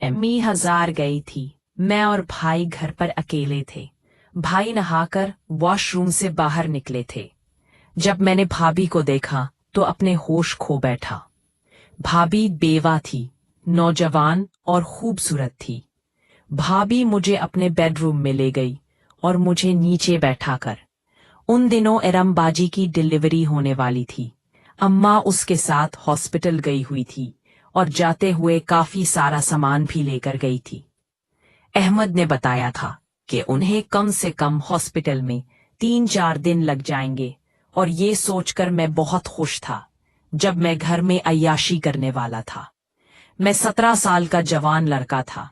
अम्मी हजार गई थी। मैं और भाई घर पर अकेले थे। भाई नहाकर वॉशरूम से बाहर निकले थे। जब मैंने भाभी को देखा तो अपने होश खो बैठा। भाभी बेवा थी, नौजवान और खूबसूरत थी। भाभी मुझे अपने बेडरूम में ले गई और मुझे नीचे बैठाकर। उन दिनों एरमबाजी की डिलीवरी होने वाली थी। अम्मा उसके साथ हॉस्पिटल गई हुई थी और जाते हुए काफी सारा सामान भी लेकर गई थी। अहमद ने बताया था कि उन्हें कम से कम हॉस्पिटल में 3-4 दिन लग जाएंगे और ये सोचकर मैं बहुत खुश था जब मैं घर में अय्याशी करने वाला था। मैं 17 साल का जवान लड़का था।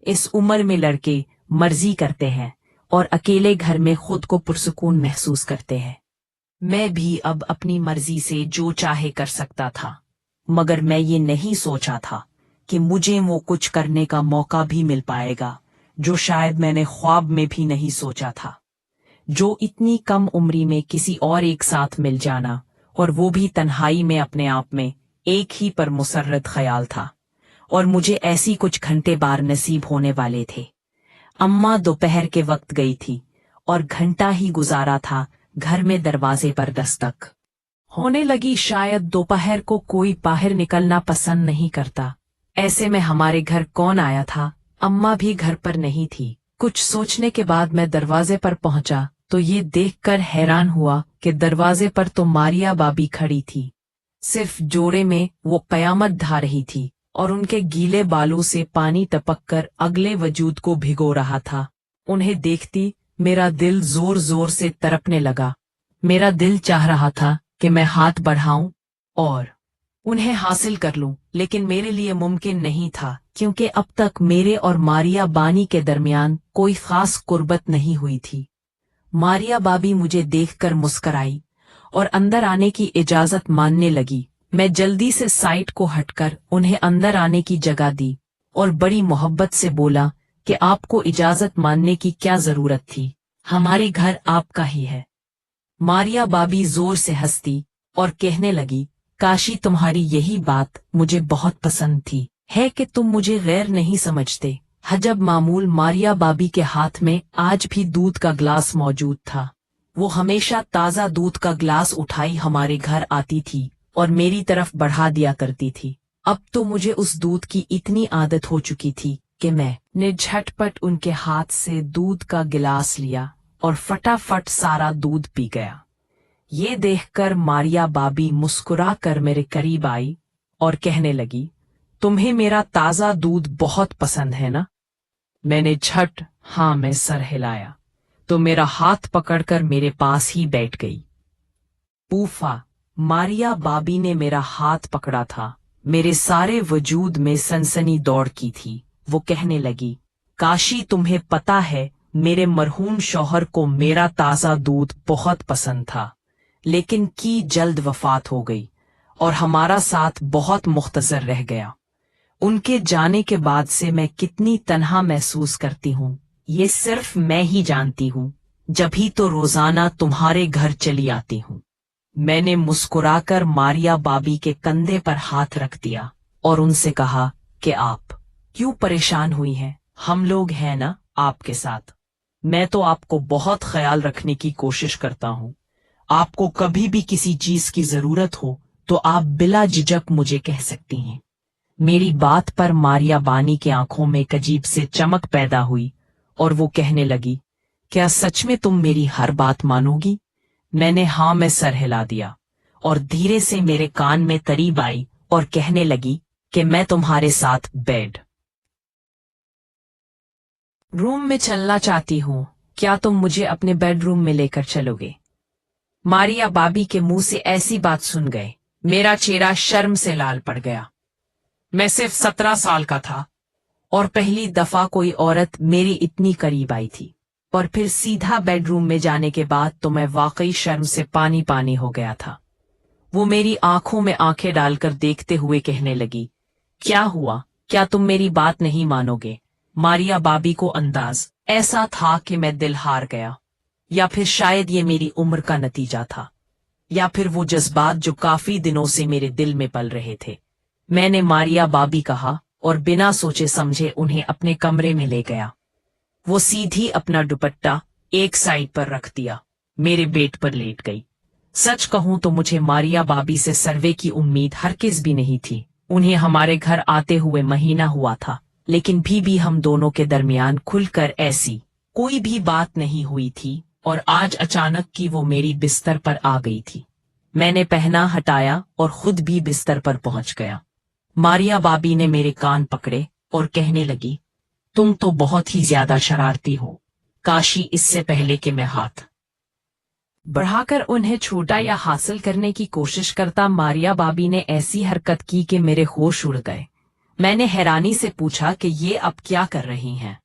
इस उम्र में लड़के मर्जी करते हैं और अकेले घर में खुद को पुरसुकून महसूस करते हैं। मैं भी अब अपनी मर्जी से जो चाहे कर सकता था, मगर मैं ये नहीं सोचा था कि मुझे वो कुछ करने का मौका भी मिल पाएगा जो शायद मैंने ख्वाब में भी नहीं सोचा था। जो इतनी कम उम्री में किसी और एक साथ मिल जाना, और वो भी तन्हाई में, अपने आप में एक ही पर मुसर्रत ख्याल था। और मुझे ऐसी कुछ घंटे बार नसीब होने वाले थे। अम्मा दोपहर के वक्त गई थी और घंटा ही गुजारा था घर में दरवाजे पर दस्तक होने लगी। शायद दोपहर को कोई बाहर निकलना पसंद नहीं करता। ऐसे में हमारे घर कौन आया था? अम्मा भी घर पर नहीं थी। कुछ सोचने के बाद मैं दरवाजे पर पहुंचा तो ये देखकर हैरान हुआ कि दरवाजे पर तो मारिया बाबी खड़ी थी। सिर्फ जोड़े में वो कयामत ढा रही थी और उनके गीले बालों से पानी टपककर अगले वजूद को भिगो रहा था। उन्हें देखती मेरा दिल जोर जोर से तड़पने लगा। मेरा दिल चाह रहा था कि मैं हाथ बढ़ाऊं और उन्हें हासिल कर लूं, लेकिन मेरे लिए मुमकिन नहीं था क्योंकि अब तक मेरे और मारिया बानी के दरमियान कोई खास कुर्बत नहीं हुई थी। मारिया बाबी मुझे देखकर मुस्कराई और अंदर आने की इजाजत मांगने लगी। मैं जल्दी से साइड को हटकर उन्हें अंदर आने की जगह दी और बड़ी मोहब्बत से बोला कि आपको इजाजत मांगने की क्या जरूरत थी, हमारे घर आपका ही है। मारिया बाबी जोर से हंसती और कहने लगी, काशी तुम्हारी यही बात मुझे बहुत पसंद थी, है कि तुम मुझे गैर नहीं समझते। हजब मामूल मारिया बाबी के हाथ में आज भी दूध का ग्लास मौजूद था। वो हमेशा ताज़ा दूध का ग्लास उठाई हमारे घर आती थी और मेरी तरफ बढ़ा दिया करती थी। अब तो मुझे उस दूध की इतनी आदत हो चुकी थी कि मैंने झटपट उनके हाथ से दूध का गिलास लिया और फटाफट सारा दूध पी गया। ये देखकर मारिया बाबी मुस्कुरा कर मेरे करीब आई और कहने लगी, तुम्हें मेरा ताज़ा दूध बहुत पसंद है ना? मैंने झट हाँ में सर हिलाया तो मेरा हाथ पकड़कर मेरे पास ही बैठ गई। पूफा, मारिया बाबी ने मेरा हाथ पकड़ा था। मेरे सारे वजूद में सनसनी दौड़ की थी। वो कहने लगी, काशी तुम्हें पता है मेरे मरहूम शौहर को मेरा ताज़ा दूध बहुत पसंद था, लेकिन की जल्द वफात हो गई और हमारा साथ बहुत मुख्तसर रह गया। उनके जाने के बाद से मैं कितनी तन्हा महसूस करती हूँ ये सिर्फ मैं ही जानती हूँ। जब ही तो रोजाना तुम्हारे घर चली आती हूँ। मैंने मुस्कुराकर मारिया बाबी के कंधे पर हाथ रख दिया और उनसे कहा कि आप क्यों परेशान हुई हैं? हम लोग हैं ना आपके साथ। मैं तो आपको बहुत ख्याल रखने की कोशिश करता हूँ। आपको कभी भी किसी चीज की जरूरत हो तो आप बिला झिझक मुझे कह सकती हैं। मेरी बात पर मारिया बानी की आंखों में एक अजीब से चमक पैदा हुई और वो कहने लगी, क्या सच में तुम मेरी हर बात मानोगी? मैंने हाँ में सर हिला दिया और धीरे से मेरे कान में करीब आई और कहने लगी कि मैं तुम्हारे साथ बेड रूम में चलना चाहती हूँ। क्या तुम मुझे अपने बेडरूम में लेकर चलोगे? मारिया बाबी के मुंह से ऐसी बात सुन गए मेरा चेहरा शर्म से लाल पड़ गया। मैं सिर्फ 17 साल का था और पहली दफा कोई औरत मेरी इतनी करीब आई थी, और फिर सीधा बेडरूम में जाने के बाद तो मैं वाकई शर्म से पानी पानी हो गया था। वो मेरी आंखों में आंखें डालकर देखते हुए कहने लगी, क्या हुआ? क्या तुम मेरी बात नहीं मानोगे? मारिया बाबी को अंदाज ऐसा था कि मैं दिल हार गया, या फिर शायद ये मेरी उम्र का नतीजा था, या फिर वो जज्बात जो काफी दिनों से मेरे दिल में पल रहे थे। मैंने मारिया बाबी कहा और बिना सोचे समझे उन्हें अपने कमरे में ले गया। वो सीधी अपना दुपट्टा एक साइड पर रख दिया, मेरे बेड पर लेट गई। सच कहूं तो मुझे मारिया भाभी से सर्वे की उम्मीद हरगिज भी नहीं थी। उन्हें हमारे घर आते हुए महीना हुआ था, लेकिन भी हम दोनों के दरमियान खुलकर ऐसी कोई भी बात नहीं हुई थी। और आज अचानक की वो मेरी बिस्तर पर आ गई थी। मैंने पहना हटाया और खुद भी बिस्तर पर पहुंच गया। मारिया भाभी ने मेरे कान पकड़े और कहने लगी, तुम तो बहुत ही ज्यादा शरारती हो। काशी इससे पहले कि मैं हाथ बढ़ाकर उन्हें छूटा या हासिल करने की कोशिश करता, मारिया भाभी ने ऐसी हरकत की कि मेरे होश उड़ गए। मैंने हैरानी से पूछा कि ये अब क्या कर रही हैं?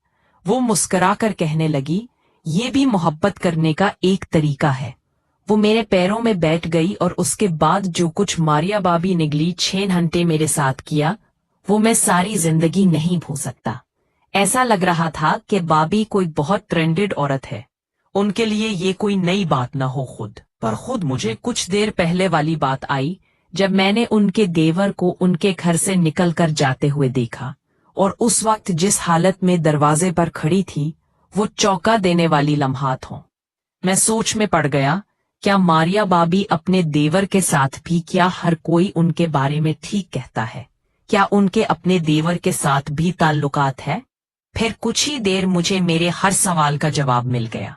वो मुस्कुराकर कहने लगी, ये भी मोहब्बत करने का एक तरीका है। वो मेरे पैरों में बैठ गई और उसके बाद जो कुछ मारिया भाभी ने अगले 6 घंटे मेरे साथ किया, वो मैं सारी जिंदगी नहीं भूल सकता। ऐसा लग रहा था कि भाभी कोई बहुत ट्रेंडेड औरत है, उनके लिए ये कोई नई बात न हो। खुद मुझे कुछ देर पहले वाली बात आई, जब मैंने उनके देवर को उनके घर से निकलकर जाते हुए देखा, और उस वक्त जिस हालत में दरवाजे पर खड़ी थी, वो चौंका देने वाली लम्हात हों। मैं सोच में पड़ गया, क्या मारिया भाभी अपने देवर के साथ भी? क्या हर कोई उनके बारे में ठीक कहता है? क्या उनके अपने देवर के साथ भी ताल्लुकात है? फिर कुछ ही देर मुझे मेरे हर सवाल का जवाब मिल गया।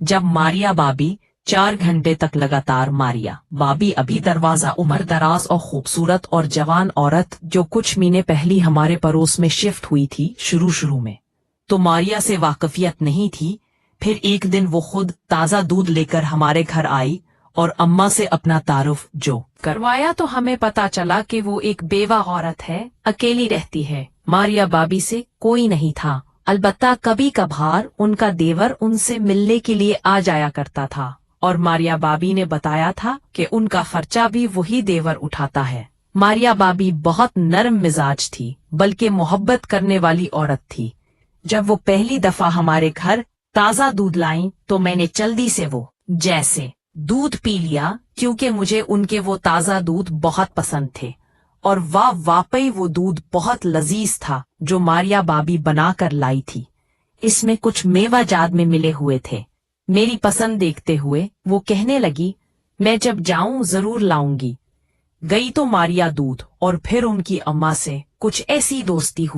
जब मारिया भाभी 4 घंटे तक लगातार मारिया भाभी अभी दरवाजा उम्र दराज और खूबसूरत और जवान औरत जो कुछ महीने पहले हमारे पड़ोस में शिफ्ट हुई थी। शुरू में तो मारिया से वाकफियत नहीं थी। फिर एक दिन वो खुद ताज़ा दूध लेकर हमारे घर आई और अम्मा से अपना तारुफ जो करवाया, तो हमें पता चला कि वो एक बेवा औरत है, अकेली रहती है। मारिया भाभी से कोई नहीं था, अलबत्ता कभी कभार उनका देवर उनसे मिलने के लिए आ जाया करता था, और मारिया भाभी ने बताया था कि उनका खर्चा भी वही देवर उठाता है। मारिया भाभी बहुत नरम मिजाज थी, बल्कि मोहब्बत करने वाली औरत थी। जब वो पहली दफा हमारे घर ताज़ा दूध लाई, तो मैंने जल्दी से वो जैसे दूध पी लिया, क्योंकि मुझे उनके वो ताज़ा दूध बहुत पसंद थे। और वाकई वो दूध बहुत लजीज था जो मारिया भाभी बनाकर लाई थी। इसमें कुछ मेवा जाद में मिले हुए थे। मेरी पसंद देखते हुए वो कहने लगी, मैं जब जाऊं जरूर लाऊंगी। गई तो मारिया दूध, और फिर उनकी अम्मा से कुछ ऐसी दोस्ती हुई।